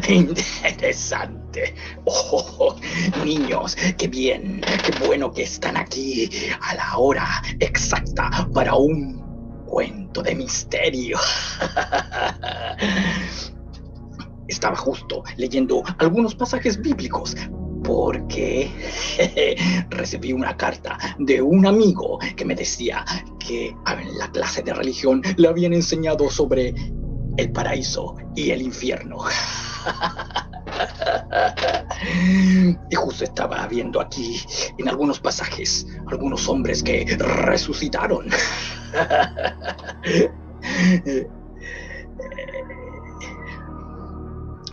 Interesante. Oh, niños, qué bien, qué bueno que están aquí a la hora exacta para un cuento de misterio. Estaba justo leyendo algunos pasajes bíblicos porque recibí una carta de un amigo que me decía que en la clase de religión le habían enseñado sobre el paraíso y el infierno. Y justo estaba viendo aquí en algunos pasajes algunos hombres que resucitaron.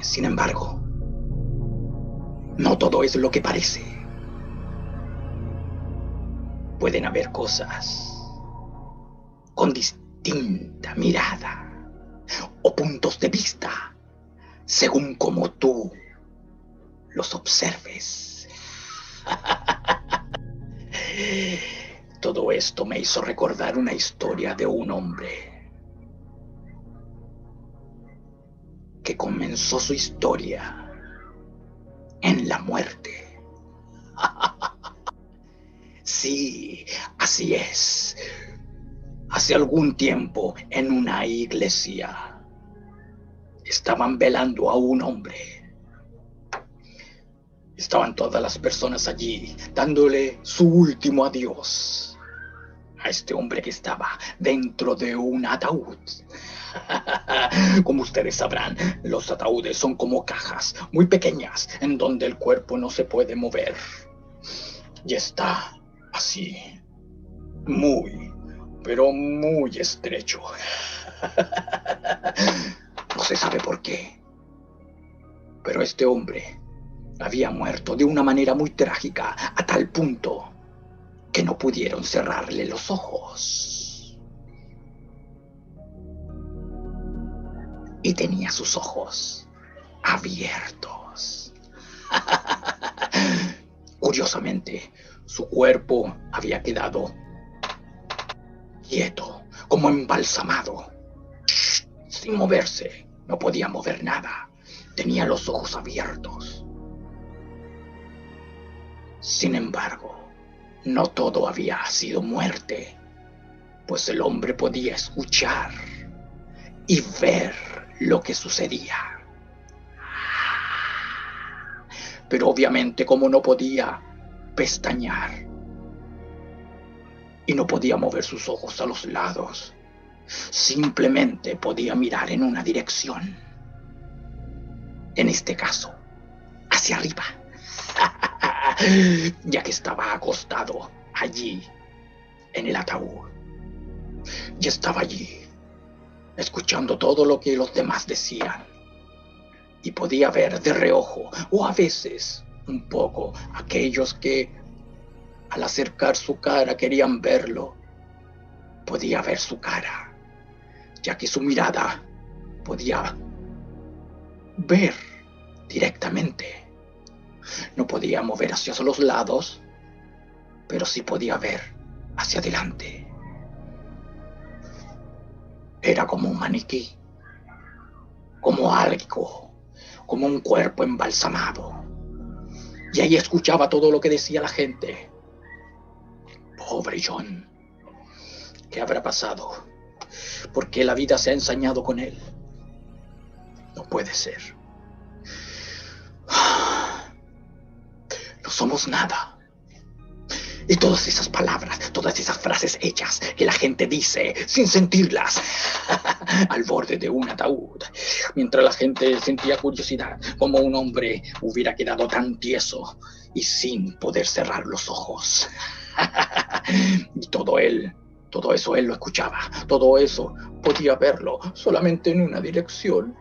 Sin embargo, no todo es lo que parece. Pueden haber cosas con distinta mirada o puntos de vista según como tú los observes. Todo esto me hizo recordar una historia de un hombre que comenzó su historia en la muerte. Sí, así es. Hace algún tiempo en una iglesia estaban velando a un hombre. Estaban todas las personas allí dándole su último adiós a este hombre que estaba dentro de un ataúd. Como ustedes sabrán, los ataúdes son como cajas muy pequeñas en donde el cuerpo no se puede mover. Y está así, muy, pero muy estrecho. No se sabe por qué, pero este hombre había muerto de una manera muy trágica, a tal punto que no pudieron cerrarle los ojos. Y tenía sus ojos abiertos. Curiosamente, su cuerpo había quedado quieto, como embalsamado, sin moverse. No podía mover nada. Tenía los ojos abiertos. Sin embargo, no todo había sido muerte, pues el hombre podía escuchar y ver lo que sucedía. Pero obviamente, como no podía pestañear y no podía mover sus ojos a los lados, simplemente podía mirar en una dirección. En este caso, hacia arriba. Ya que estaba acostado allí en el ataúd. Y estaba allí, escuchando todo lo que los demás decían. Y podía ver de reojo, o a veces un poco, aquellos que al acercar su cara querían verlo. Podía ver su cara, ya que su mirada podía ver directamente. No podía mover hacia los lados, pero sí podía ver hacia adelante. Era como un maniquí, como algo, como un cuerpo embalsamado. Y ahí escuchaba todo lo que decía la gente. Pobre John, ¿qué habrá pasado? ¿Por qué la vida se ha ensañado con él? No puede ser. No somos nada. Y todas esas palabras, todas esas frases hechas que la gente dice sin sentirlas al borde de un ataúd, mientras la gente sentía curiosidad como un hombre hubiera quedado tan tieso y sin poder cerrar los ojos. Y todo eso él lo escuchaba, todo eso podía verlo solamente en una dirección.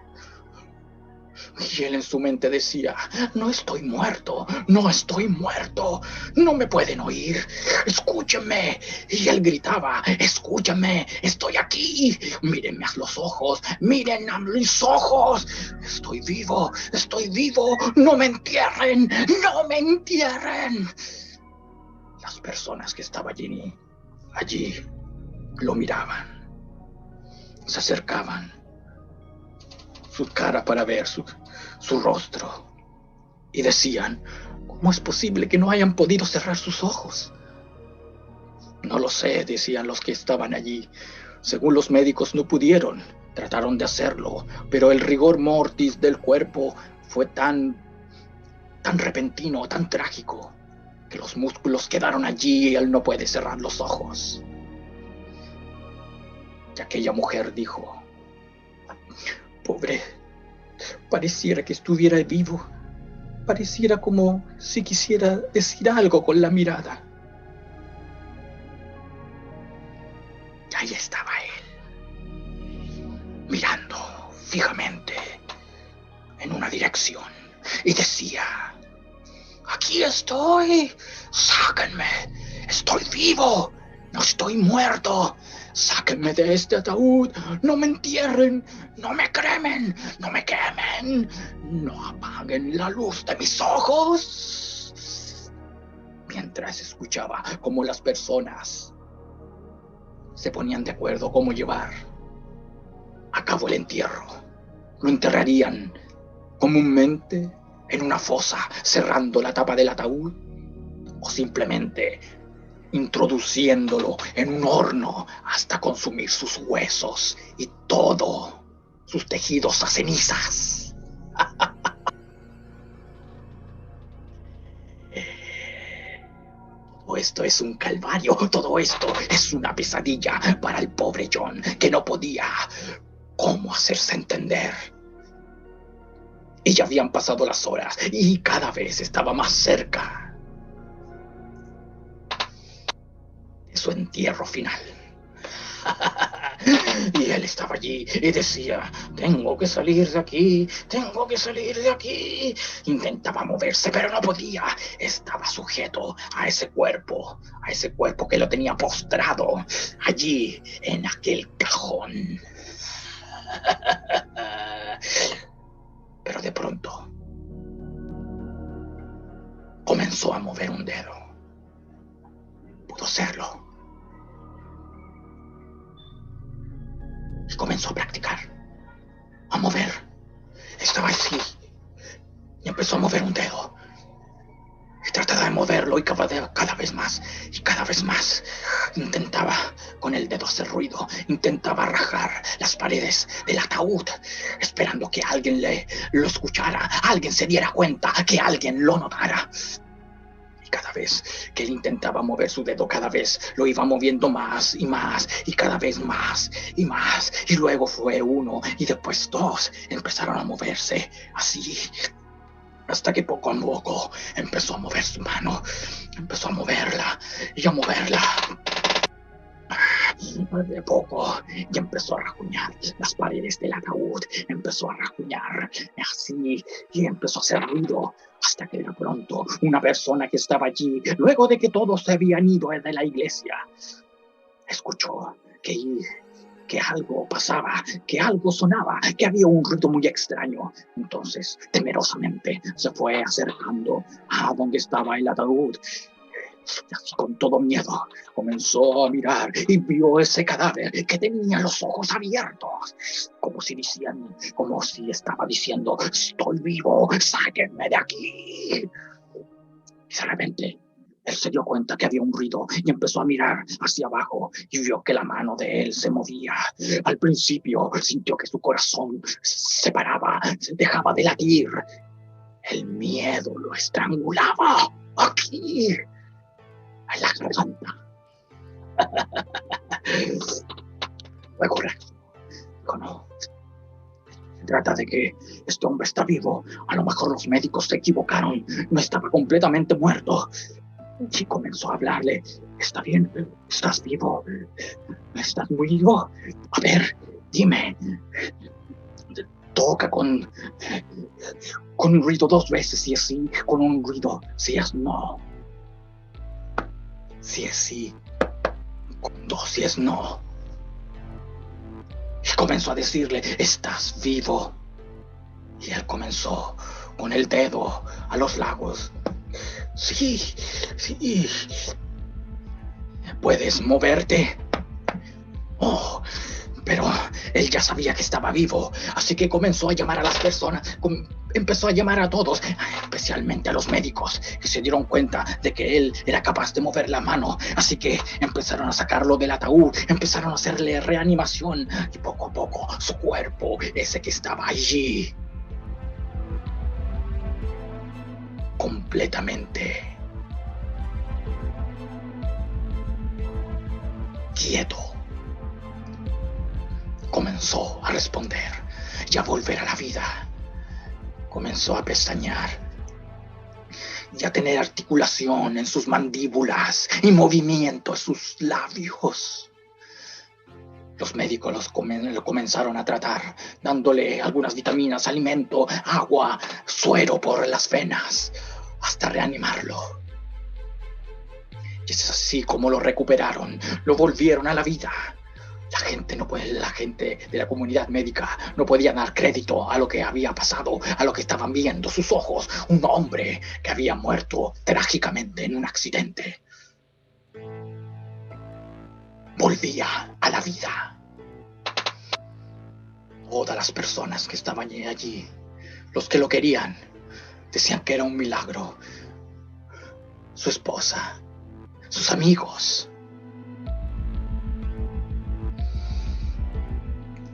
Y él en su mente decía, no estoy muerto, no estoy muerto, no me pueden oír, escúchenme. Y él gritaba, escúchenme, estoy aquí, mírenme a los ojos, miren a mis ojos, estoy vivo, no me entierren, no me entierren. Las personas que estaban allí lo miraban, se acercaban su cara para ver su rostro. Y decían, ¿cómo es posible que no hayan podido cerrar sus ojos? No lo sé, decían los que estaban allí. Según los médicos no pudieron. Trataron de hacerlo, pero el rigor mortis del cuerpo fue tan repentino, tan trágico, que los músculos quedaron allí y él no puede cerrar los ojos. Y aquella mujer dijo, pobre, pareciera que estuviera vivo. Pareciera como si quisiera decir algo con la mirada. Y ahí estaba él, mirando fijamente en una dirección, y decía, aquí estoy, sáquenme, estoy vivo, no estoy muerto, sáquenme de este ataúd, no me entierren, no me cremen, no me quemen, no apaguen la luz de mis ojos. Mientras escuchaba cómo las personas se ponían de acuerdo cómo llevar a cabo el entierro. Lo enterrarían comúnmente en una fosa, cerrando la tapa del ataúd, o simplemente introduciéndolo en un horno hasta consumir sus huesos y todo sus tejidos a cenizas. Todo esto es un calvario, todo esto es una pesadilla para el pobre John, que no podía cómo hacerse entender. Y ya habían pasado las horas y cada vez estaba más cerca de su entierro final. Y él estaba allí y decía, tengo que salir de aquí, tengo que salir de aquí. Intentaba moverse, pero no podía. Estaba sujeto a ese cuerpo que lo tenía postrado allí en aquel cajón. Pero de pronto comenzó a mover un dedo. Pudo serlo. Y comenzó a practicar, a mover. Estaba así y empezó a mover un dedo. Y trataba de moverlo y cada vez más y cada vez más. Intentaba con el dedo hacer ruido, intentaba rajar las paredes del ataúd, esperando que alguien lo escuchara, alguien se diera cuenta, que alguien lo notara. Y cada vez que él intentaba mover su dedo, cada vez lo iba moviendo más y más, y cada vez más y más. Y luego fue uno y después dos, empezaron a moverse así, hasta que poco a poco empezó a mover su mano, empezó a moverla y a moverla. De poco y empezó a rasguñar las paredes del ataúd, empezó a rasguñar así y empezó a hacer ruido, hasta que de pronto una persona que estaba allí, luego de que todos se habían ido de la iglesia, escuchó que algo pasaba, que algo sonaba, que había un ruido muy extraño. Entonces, temerosamente, se fue acercando a donde estaba el ataúd. Con todo miedo, comenzó a mirar y vio ese cadáver que tenía los ojos abiertos, como si estaba diciendo, estoy vivo, sáquenme de aquí. Y de repente, él se dio cuenta que había un ruido y empezó a mirar hacia abajo y vio que la mano de él se movía. Al principio sintió que su corazón se paraba, dejaba de latir. El miedo lo estrangulaba aquí, en la garganta. Luego reaccionó, no. Se trata de que este hombre está vivo. A lo mejor los médicos se equivocaron. No estaba completamente muerto. Y comenzó a hablarle. Está bien, estás vivo. Estás muy vivo. A ver, dime. Toca con un ruido 2 veces, si es sí, con un ruido, si es no. Si es sí, con 2, si es no. Y comenzó a decirle, estás vivo. Y él comenzó con el dedo a los labios. Sí, sí. ¿Puedes moverte? Oh, pero Él ya sabía que estaba vivo, así que comenzó a llamar a las personas, empezó a llamar a todos, especialmente a los médicos, que se dieron cuenta de que él era capaz de mover la mano. Así que empezaron a sacarlo del ataúd, empezaron a hacerle reanimación, y poco a poco su cuerpo, ese que estaba allí, completamente quieto, comenzó a responder y a volver a la vida. Comenzó a pestañear y a tener articulación en sus mandíbulas y movimiento en sus labios. Los médicos lo comenzaron a tratar, dándole algunas vitaminas, alimento, agua, suero por las venas, hasta reanimarlo. Y es así como lo recuperaron, lo volvieron a la vida. La gente de la comunidad médica no podía dar crédito a lo que había pasado, a lo que estaban viendo sus ojos. Un hombre que había muerto trágicamente en un accidente volvía a la vida. Todas las personas que estaban allí, los que lo querían, decían que era un milagro. Su esposa, sus amigos,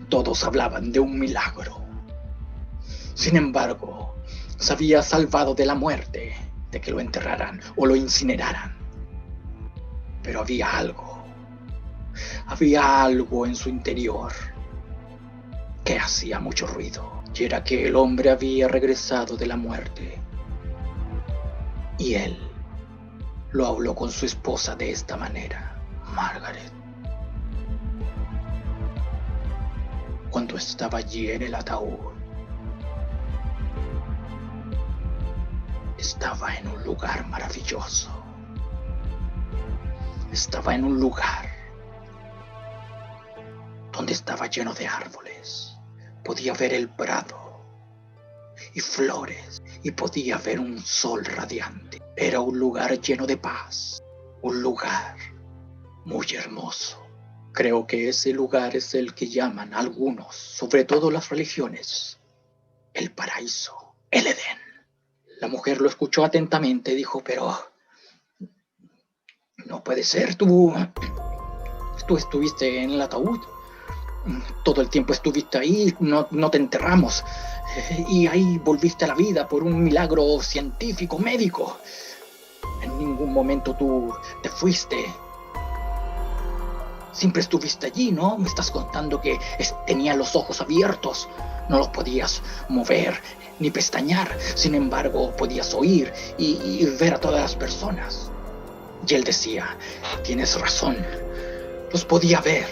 todos hablaban de un milagro. Sin embargo, se había salvado de la muerte, de que lo enterraran o lo incineraran. Pero había algo en su interior que hacía mucho ruido. Y era que el hombre había regresado de la muerte. Y él lo habló con su esposa de esta manera: Margaret, cuando estaba allí en el ataúd, estaba en un lugar maravilloso. Estaba en un lugar donde estaba lleno de árboles. Podía ver el prado y flores, y podía ver un sol radiante. Era un lugar lleno de paz, un lugar muy hermoso. Creo que ese lugar es el que llaman algunos, sobre todo las religiones, el paraíso, el Edén. La mujer lo escuchó atentamente y dijo: pero no puede ser, tú estuviste en el ataúd, todo el tiempo estuviste ahí, no te enterramos, y ahí volviste a la vida por un milagro científico, médico. En ningún momento tú te fuiste. Siempre estuviste allí, ¿no? Me estás contando que tenía los ojos abiertos, no los podías mover ni pestañear. Sin embargo, podías oír y ver a todas las personas. Y él decía: tienes razón, los podía ver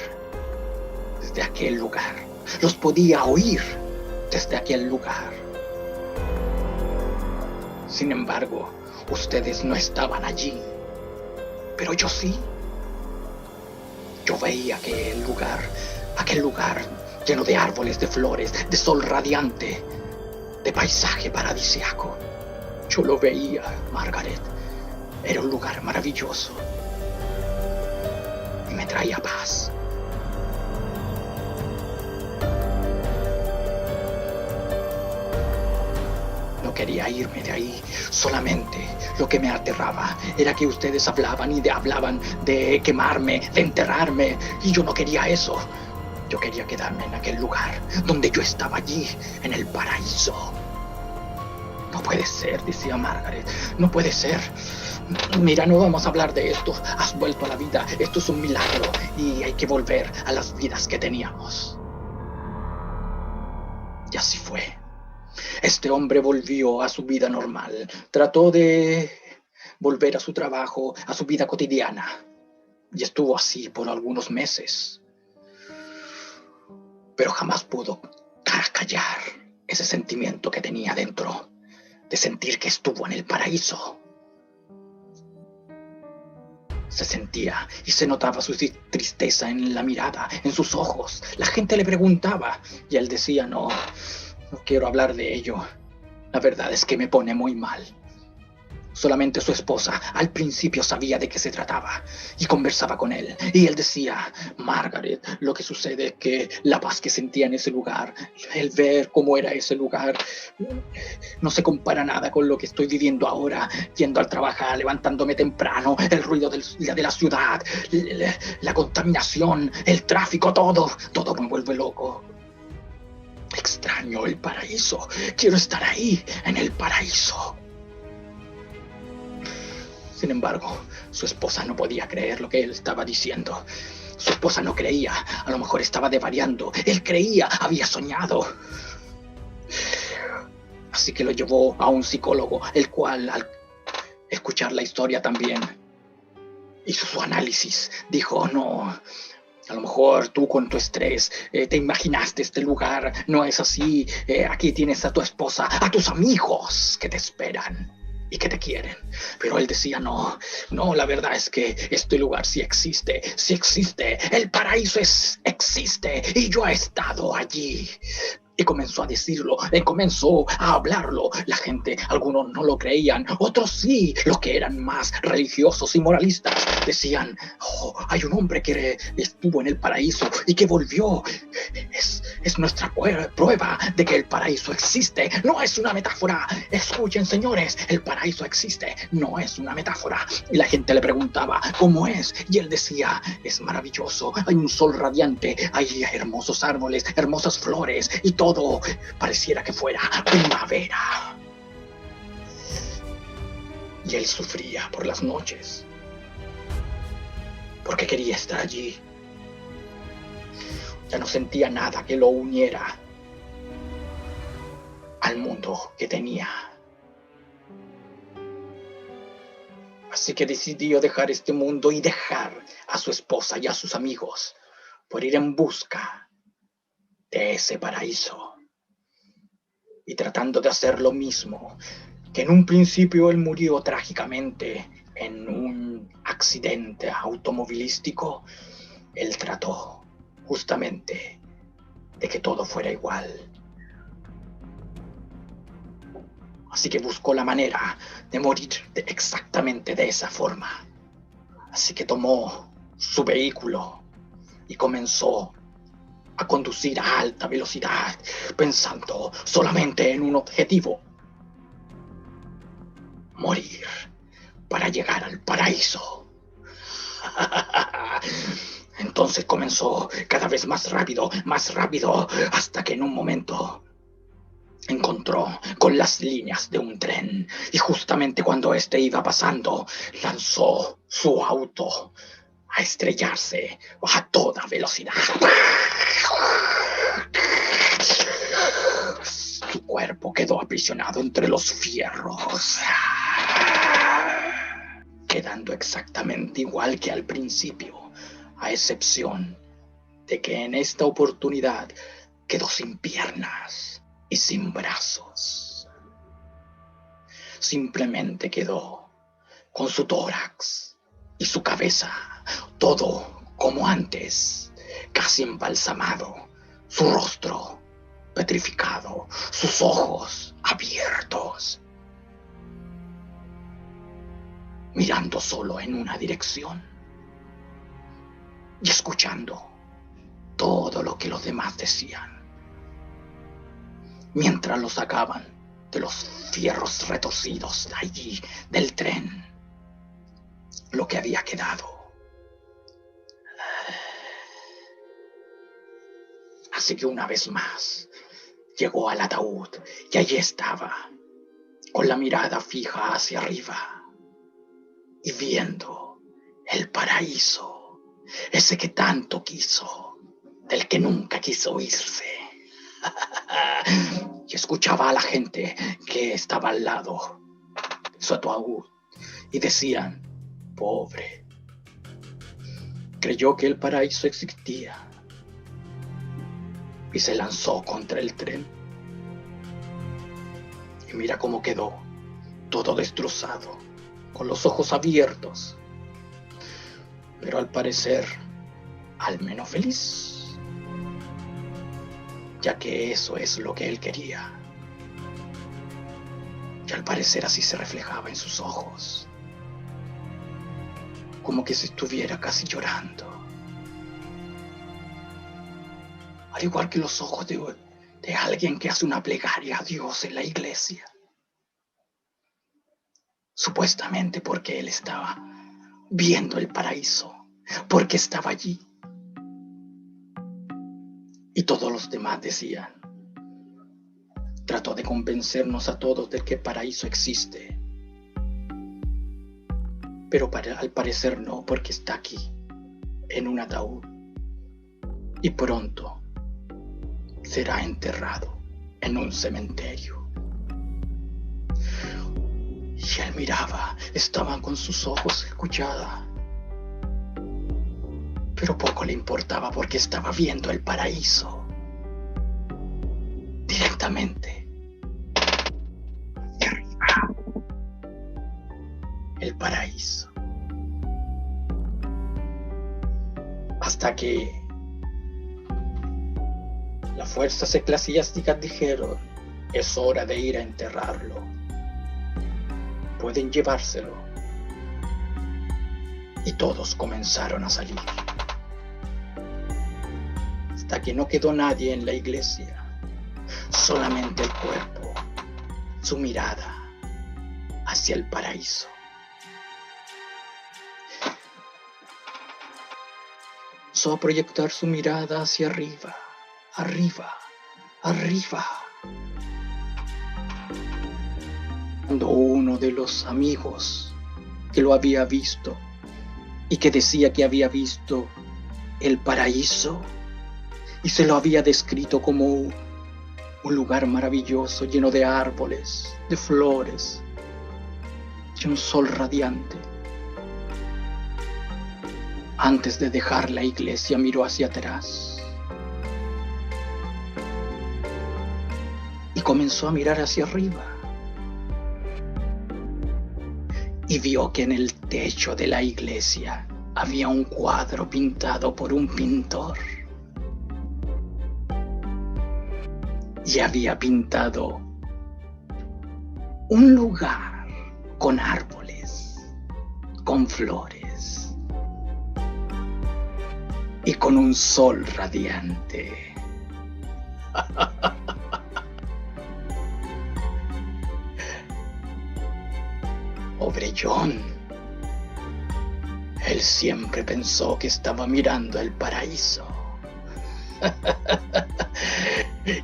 desde aquel lugar, los podía oír desde aquel lugar. Sin embargo, ustedes no estaban allí, pero yo sí. Yo veía aquel lugar lleno de árboles, de flores, de sol radiante, de paisaje paradisíaco. Yo lo veía, Margaret. Era un lugar maravilloso y me traía paz. No quería irme de ahí. Solamente lo que me aterraba era que ustedes hablaban de quemarme, de enterrarme, y yo no quería eso. Yo quería quedarme en aquel lugar donde yo estaba allí, en el paraíso. No puede ser, decía Margaret, no puede ser. Mira, no vamos a hablar de esto. Has vuelto a la vida. Esto es un milagro y hay que volver a las vidas que teníamos. Y así fue. Este hombre volvió a su vida normal. Trató de volver a su trabajo, a su vida cotidiana. Y estuvo así por algunos meses. Pero jamás pudo callar ese sentimiento que tenía dentro, de sentir que estuvo en el paraíso. Se sentía y se notaba su tristeza en la mirada, en sus ojos. La gente le preguntaba y él decía: no quiero hablar de ello. La verdad es que me pone muy mal. Solamente su esposa al principio sabía de qué se trataba y conversaba con él. Y él decía: Margaret, lo que sucede es que la paz que sentía en ese lugar, el ver cómo era ese lugar, no se compara nada con lo que estoy viviendo ahora, yendo al trabajar, levantándome temprano, el ruido de la ciudad, la contaminación, el tráfico, todo me vuelve loco. Extraño el paraíso, quiero estar ahí, en el paraíso. Sin embargo, su esposa no podía creer lo que él estaba diciendo. Su esposa no creía, a lo mejor estaba desvariando. Él creía, había soñado. Así que lo llevó a un psicólogo, el cual, al escuchar la historia también, hizo su análisis. Dijo: no, a lo mejor tú con tu estrés te imaginaste este lugar, no es así. Aquí tienes a tu esposa, a tus amigos que te esperan y que te quieren. Pero él decía: no, la verdad es que este lugar sí existe, el paraíso existe y yo he estado allí. Y comenzó a decirlo, comenzó a hablarlo. La gente, algunos no lo creían, otros sí, los que eran más religiosos y moralistas, decían: oh, hay un hombre que estuvo en el paraíso y que volvió. Es nuestra prueba de que el paraíso existe, no es una metáfora. Escuchen, señores, el paraíso existe, no es una metáfora. Y la gente le preguntaba: ¿cómo es? Y él decía: es maravilloso, hay un sol radiante, hay hermosos árboles, hermosas flores y todo pareciera que fuera primavera. Y él sufría por las noches porque quería estar allí. Ya no sentía nada que lo uniera al mundo que tenía. Así que decidió dejar este mundo y dejar a su esposa y a sus amigos por ir en busca de ese paraíso. Y tratando de hacer lo mismo, que en un principio él murió trágicamente en un accidente automovilístico, él trató justamente de que todo fuera igual. Así que buscó la manera de morir exactamente de esa forma. Así que tomó su vehículo y comenzó a conducir a alta velocidad, pensando solamente en un objetivo: morir para llegar al paraíso. Entonces comenzó cada vez más rápido, hasta que en un momento encontró con las líneas de un tren, y justamente cuando este iba pasando, lanzó su auto a estrellarse a toda velocidad. Su cuerpo quedó aprisionado entre los fierros, quedando exactamente igual que al principio, a excepción de que en esta oportunidad quedó sin piernas y sin brazos. Simplemente quedó con su tórax y su cabeza, todo como antes, casi embalsamado, su rostro petrificado, sus ojos abiertos, mirando solo en una dirección y escuchando todo lo que los demás decían, mientras lo sacaban de los fierros retorcidos de allí, del tren, lo que había quedado. Así que una vez más llegó al ataúd y allí estaba, con la mirada fija hacia arriba y viendo el paraíso, ese que tanto quiso, del que nunca quiso irse. Y escuchaba a la gente que estaba al lado de su ataúd y decían: pobre, creyó que el paraíso existía y se lanzó contra el tren. Y mira cómo quedó, todo destrozado, con los ojos abiertos, pero al parecer al menos feliz, ya que eso es lo que él quería. Y al parecer así se reflejaba en sus ojos, como que se estuviera casi llorando. Al igual que los ojos de alguien que hace una plegaria a Dios en la iglesia. Supuestamente porque él estaba viendo el paraíso, porque estaba allí. Y todos los demás decían, trató de convencernos a todos de que el paraíso existe. Pero al parecer no, porque está aquí, en un ataúd. Y pronto será enterrado en un cementerio. Y él miraba, estaba con sus ojos escuchada. Pero poco le importaba porque estaba viendo el paraíso directamente hacia arriba. El paraíso. Hasta que las fuerzas eclesiásticas dijeron, es hora de ir a enterrarlo. Pueden llevárselo. Y todos comenzaron a salir. Hasta que no quedó nadie en la iglesia. Solamente el cuerpo, su mirada hacia el paraíso. Comenzó a proyectar su mirada hacia arriba, arriba, arriba. Cuando uno de los amigos que lo había visto y que decía que había visto el paraíso y se lo había descrito como un lugar maravilloso lleno de árboles, de flores y un sol radiante. Antes de dejar la iglesia miró hacia atrás y comenzó a mirar hacia arriba. Y vio que en el techo de la iglesia había un cuadro pintado por un pintor. Y había pintado un lugar con árboles, con flores y con un sol radiante. Pobre John. Él siempre pensó que estaba mirando el paraíso.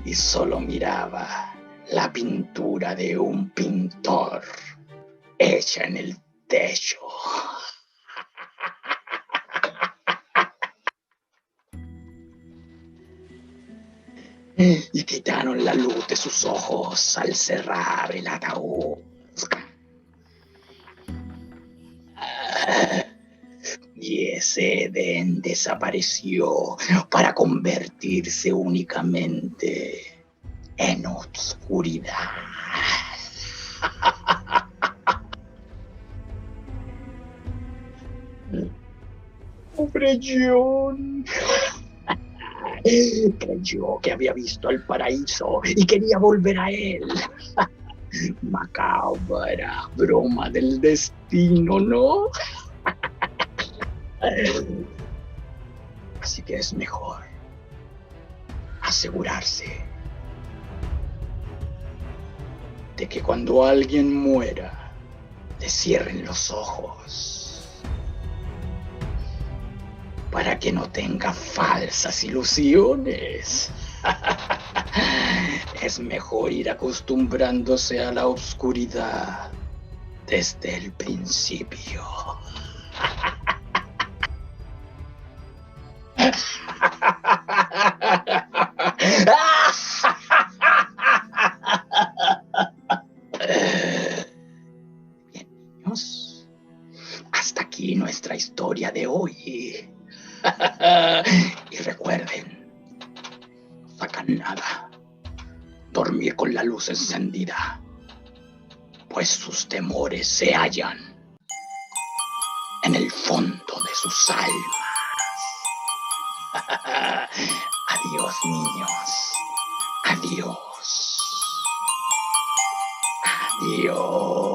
Y solo miraba la pintura de un pintor hecha en el techo. Y quitaron la luz de sus ojos al cerrar el ataúd. Y ese Edén desapareció para convertirse únicamente en oscuridad. Pobre John. Creyó que había visto el paraíso y quería volver a él. Macabra broma del destino, ¿no? Así que es mejor asegurarse de que cuando alguien muera, le cierren los ojos para que no tenga falsas ilusiones. Es mejor ir acostumbrándose a la oscuridad desde el principio. Bien, niños, hasta aquí nuestra historia de hoy. Y recuerden, no sacan nada. Dormir con la luz encendida, pues sus temores se hallan en el fondo de sus almas. Adiós, niños. Adiós. Adiós. Dios.